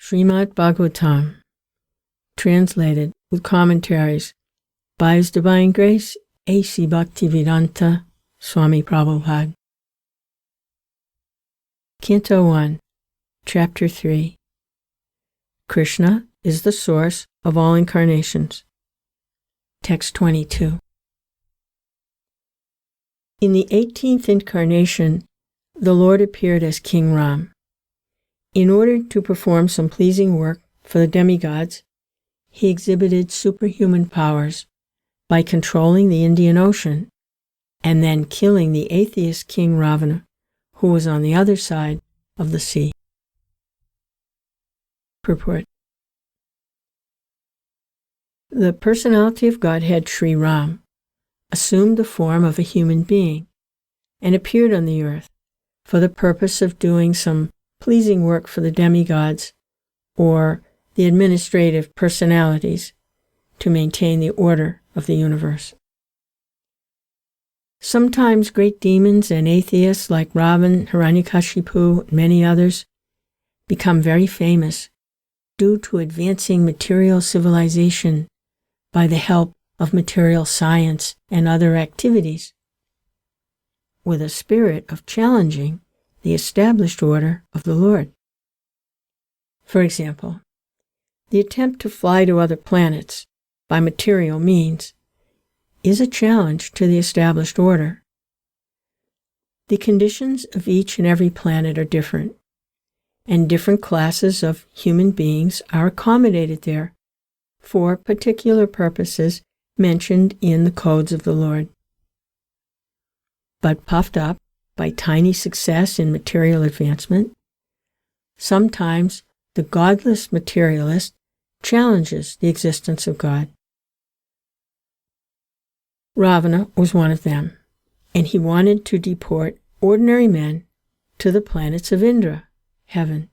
Srimad Bhagavatam, translated with commentaries by His Divine Grace A.C. Bhaktivedanta Swami Prabhupada. Canto 1, Chapter 3. Krishna is the source of all incarnations. Text 22. In the 18th incarnation, the Lord appeared as King Ram. In order to perform some pleasing work for the demigods, he exhibited superhuman powers by controlling the Indian Ocean and then killing the atheist king Ravana, who was on the other side of the sea. Purport. The personality of Godhead Sri Ram assumed the form of a human being and appeared on the earth for the purpose of doing some pleasing work for the demigods or the administrative personalities to maintain the order of the universe. Sometimes great demons and atheists like Ravan, Hiranyakashipu, and many others become very famous due to advancing material civilization by the help of material science and other activities, with a spirit of challenging the established order of the Lord. For example, the attempt to fly to other planets by material means is a challenge to the established order. The conditions of each and every planet are different, and different classes of human beings are accommodated there for particular purposes mentioned in the codes of the Lord. But puffed up by tiny success in material advancement, sometimes the godless materialist challenges the existence of God. Ravana was one of them, and he wanted to deport ordinary men to the planets of Indra, heaven,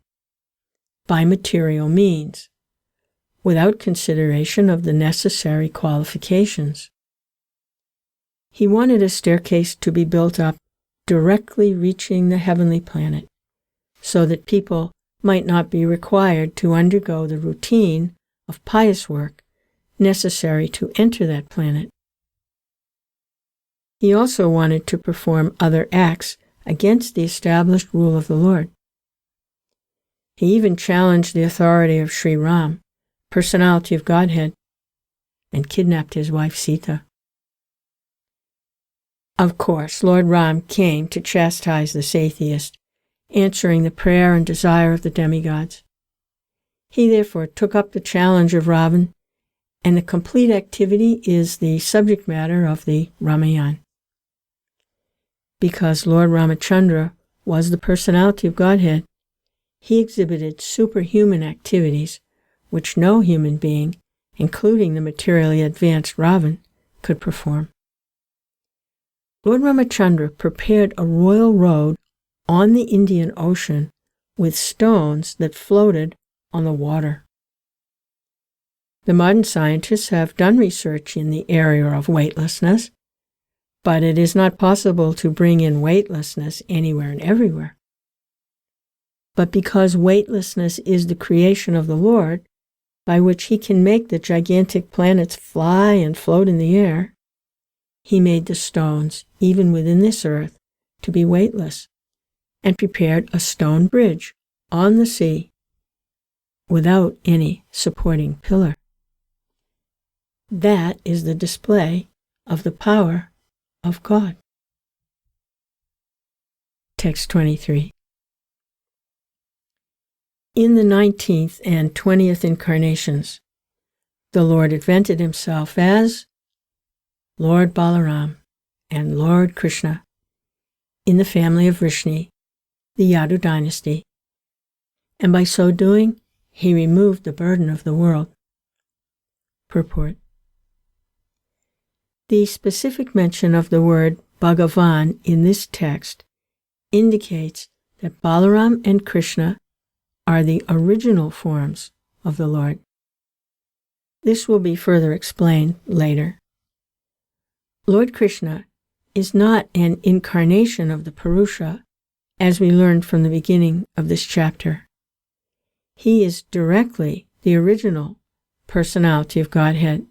by material means, without consideration of the necessary qualifications. He wanted a staircase to be built up directly reaching the heavenly planet, so that people might not be required to undergo the routine of pious work necessary to enter that planet. He also wanted to perform other acts against the established rule of the Lord. He even challenged the authority of Sri Ram, personality of Godhead, and kidnapped his wife Sita. Of course, Lord Ram came to chastise this atheist, answering the prayer and desire of the demigods. He therefore took up the challenge of Ravan, and the complete activity is the subject matter of the Ramayana. Because Lord Ramachandra was the personality of Godhead, he exhibited superhuman activities which no human being, including the materially advanced Ravan, could perform. Lord Ramachandra prepared a royal road on the Indian Ocean with stones that floated on the water. The modern scientists have done research in the area of weightlessness, but it is not possible to bring in weightlessness anywhere and everywhere. But because weightlessness is the creation of the Lord, by which he can make the gigantic planets fly and float in the air, he made the stones, even within this earth, to be weightless, and prepared a stone bridge on the sea without any supporting pillar. That is the display of the power of God. Text 23. In the 19th and 20th incarnations, the Lord advented himself as Lord Balaram and Lord Krishna in the family of Vrishni, the Yadu dynasty, and by so doing, he removed the burden of the world. Purport. The specific mention of the word Bhagavan in this text indicates that Balaram and Krishna are the original forms of the Lord. This will be further explained later. Lord Krishna is not an incarnation of the Purusha, as we learned from the beginning of this chapter. He is directly the original personality of Godhead,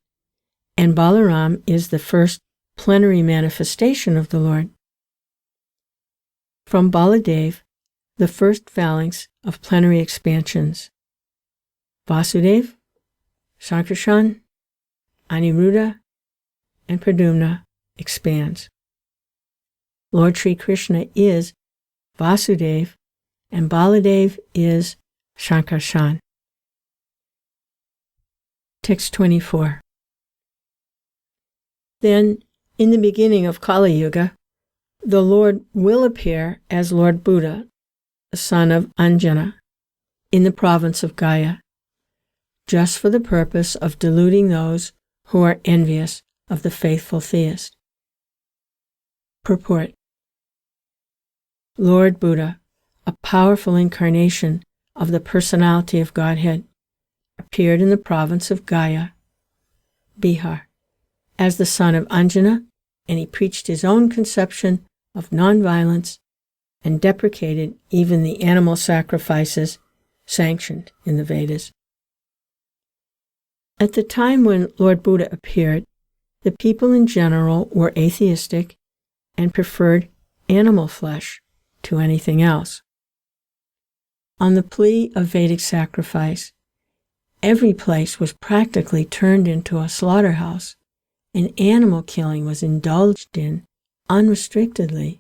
and Balaram is the first plenary manifestation of the Lord. From Baladev, the first phalanx of plenary expansions, Vasudev, Sankarshan, Aniruddha, and Pradyumna expands. Lord Sri Krishna is Vasudev, and Baladev is Sankarshan. Text 24. Then, in the beginning of Kali Yuga, the Lord will appear as Lord Buddha, the son of Anjana, in the province of Gaya, just for the purpose of deluding those who are envious of the faithful theist. Purport. Lord Buddha, a powerful incarnation of the personality of Godhead, appeared in the province of Gaya, Bihar, as the son of Anjana, and he preached his own conception of nonviolence and deprecated even the animal sacrifices sanctioned in the Vedas. At the time when Lord Buddha appeared, the people in general were atheistic and preferred animal flesh to anything else. On the plea of Vedic sacrifice, every place was practically turned into a slaughterhouse, and animal killing was indulged in unrestrictedly.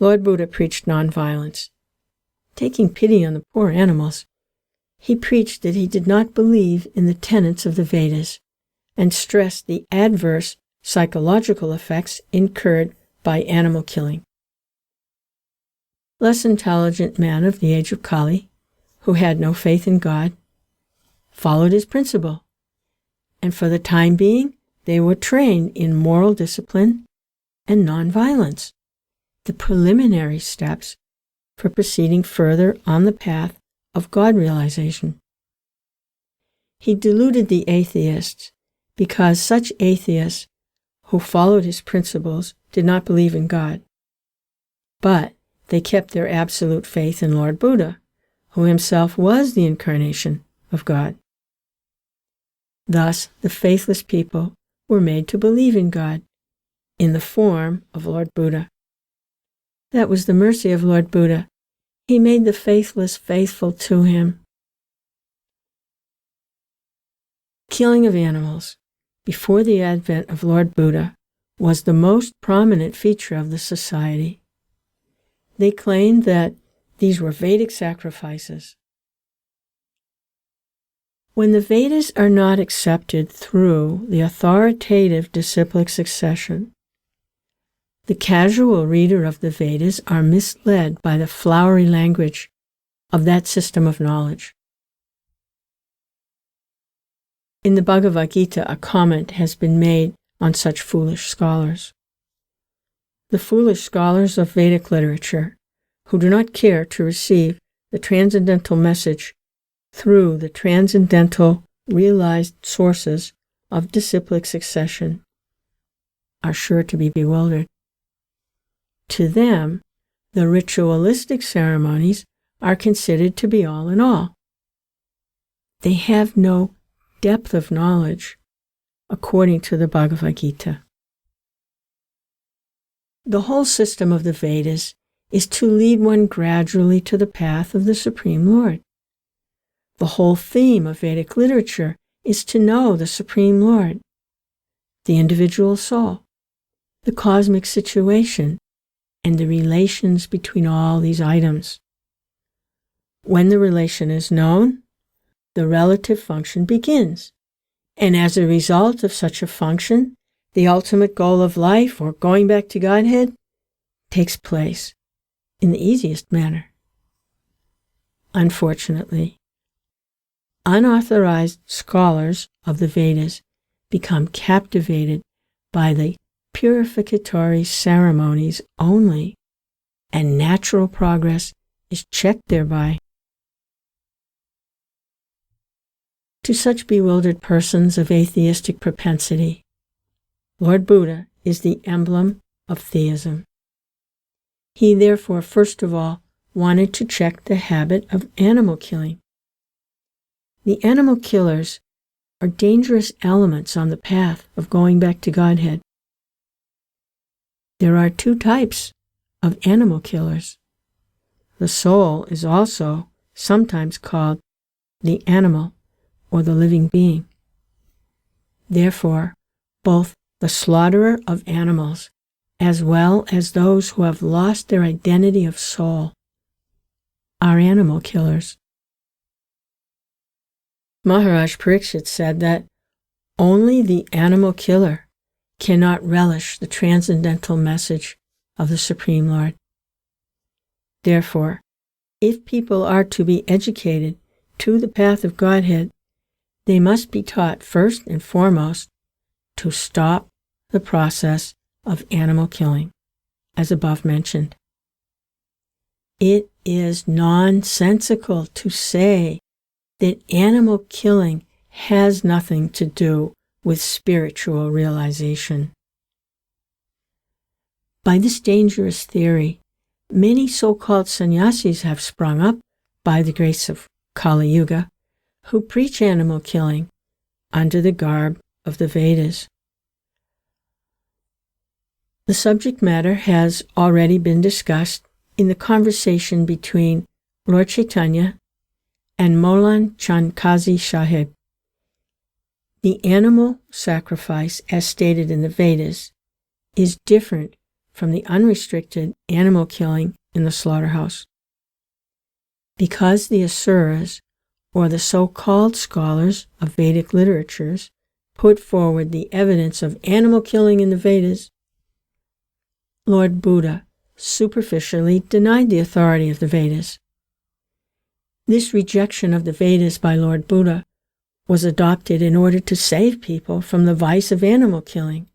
Lord Buddha preached nonviolence. Taking pity on the poor animals, he preached that he did not believe in the tenets of the Vedas and stressed the adverse psychological effects incurred by animal killing. Less intelligent men of the age of Kali, who had no faith in God, followed his principle, and for the time being they were trained in moral discipline and nonviolence, the preliminary steps for proceeding further on the path of God realization. He deluded the atheists because such atheists who followed his principles did not believe in God, but they kept their absolute faith in Lord Buddha, who himself was the incarnation of God. Thus, the faithless people were made to believe in God in the form of Lord Buddha. That was the mercy of Lord Buddha. He made the faithless faithful to him. Killing of animals before the advent of Lord Buddha was the most prominent feature of the society. They claimed that these were Vedic sacrifices. When the Vedas are not accepted through the authoritative disciplic succession, the casual reader of the Vedas are misled by the flowery language of that system of knowledge. In the Bhagavad Gita, a comment has been made on such foolish scholars. The foolish scholars of Vedic literature, who do not care to receive the transcendental message through the transcendental realized sources of disciplic succession, are sure to be bewildered. To them, the ritualistic ceremonies are considered to be all in all. They have no depth of knowledge, according to the Bhagavad Gita. The whole system of the Vedas is to lead one gradually to the path of the Supreme Lord. The whole theme of Vedic literature is to know the Supreme Lord, the individual soul, the cosmic situation, and the relations between all these items. When the relation is known, the relative function begins, and as a result of such a function, the ultimate goal of life, or going back to Godhead, takes place in the easiest manner. Unfortunately, unauthorized scholars of the Vedas become captivated by the purificatory ceremonies only, and natural progress is checked thereby. To such bewildered persons of atheistic propensity, Lord Buddha is the emblem of theism. He therefore first of all wanted to check the habit of animal killing. The animal killers are dangerous elements on the path of going back to Godhead. There are two types of animal killers. The soul is also sometimes called the animal or the living being. Therefore, both the slaughterer of animals as well as those who have lost their identity of soul are animal killers. Maharaj Parikshit said that only the animal killer cannot relish the transcendental message of the Supreme Lord. Therefore, if people are to be educated to the path of Godhead, they must be taught first and foremost to stop the process of animal killing, as above mentioned. It is nonsensical to say that animal killing has nothing to do with spiritual realization. By this dangerous theory, many so-called sannyasis have sprung up by the grace of Kali Yuga, who preach animal killing under the garb of the Vedas. The subject matter has already been discussed in the conversation between Lord Chaitanya and Molan Chand Kazi Sahib. The animal sacrifice, as stated in the Vedas, is different from the unrestricted animal killing in the slaughterhouse. Because the asuras, or the so-called scholars of Vedic literatures, put forward the evidence of animal killing in the Vedas, Lord Buddha superficially denied the authority of the Vedas. This rejection of the Vedas by Lord Buddha was adopted in order to save people from the vice of animal killing,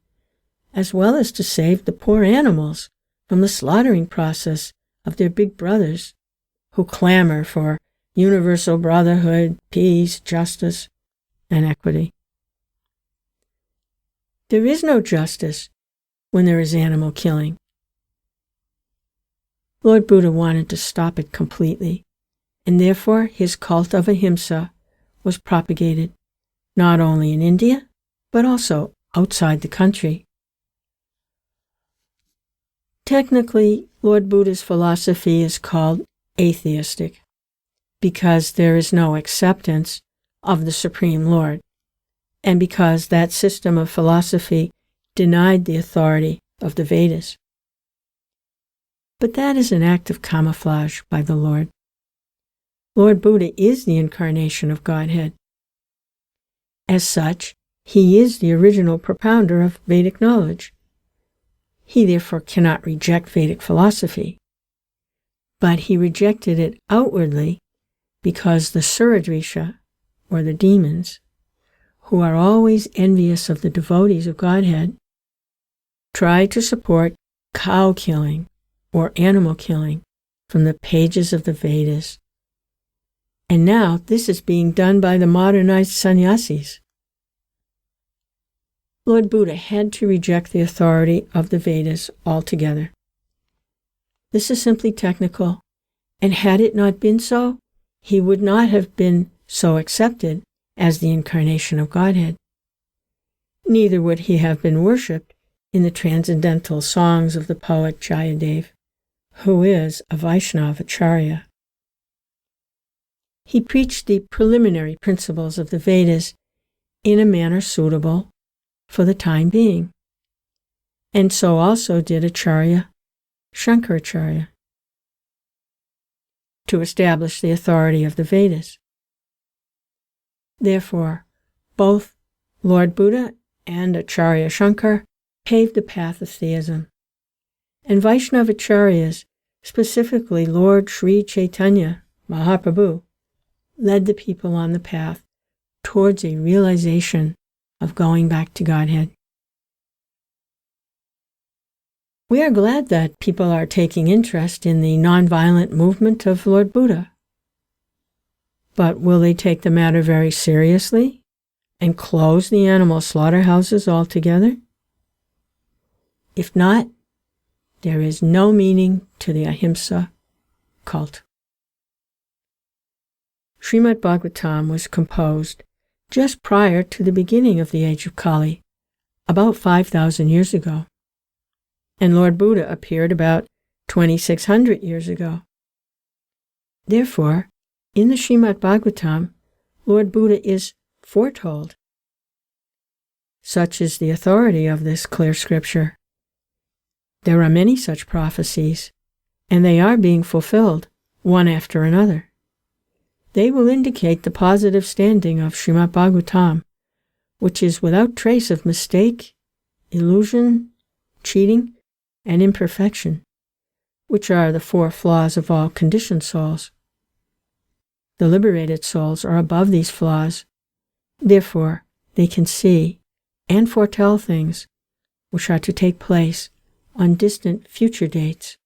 as well as to save the poor animals from the slaughtering process of their big brothers, who clamor for universal brotherhood, peace, justice, and equity. There is no justice when there is animal killing. Lord Buddha wanted to stop it completely, and therefore his cult of ahimsa was propagated not only in India, but also outside the country. Technically, Lord Buddha's philosophy is called atheistic, because there is no acceptance of the Supreme Lord, and because that system of philosophy denied the authority of the Vedas. But that is an act of camouflage by the Lord. Lord Buddha is the incarnation of Godhead. As such, he is the original propounder of Vedic knowledge. He therefore cannot reject Vedic philosophy. But he rejected it outwardly because the Suradrisha, or the demons, who are always envious of the devotees of Godhead, try to support cow killing or animal killing from the pages of the Vedas. And now this is being done by the modernized sannyasis. Lord Buddha had to reject the authority of the Vedas altogether. This is simply technical, and had it not been so, he would not have been so accepted as the incarnation of Godhead. Neither would he have been worshipped in the transcendental songs of the poet Jayadev, who is a Vaishnava Acharya. He preached the preliminary principles of the Vedas in a manner suitable for the time being, and so also did Acharya Shankaracharya, to establish the authority of the Vedas. Therefore, both Lord Buddha and Acharya Shankar paved the path of theism, and Vaishnava Acharyas, specifically Lord Sri Chaitanya Mahaprabhu, led the people on the path towards a realization of going back to Godhead. We are glad that people are taking interest in the nonviolent movement of Lord Buddha. But will they take the matter very seriously and close the animal slaughterhouses altogether? If not, there is no meaning to the ahimsa cult. Srimad Bhagavatam was composed just prior to the beginning of the age of Kali, about 5,000 years ago. And Lord Buddha appeared about 2,600 years ago. Therefore, in the Srimad Bhagavatam, Lord Buddha is foretold. Such is the authority of this clear scripture. There are many such prophecies, and they are being fulfilled, one after another. They will indicate the positive standing of Srimad Bhagavatam, which is without trace of mistake, illusion, cheating, and imperfection, which are the 4 flaws of all conditioned souls. The liberated souls are above these flaws. Therefore, they can see and foretell things which are to take place on distant future dates.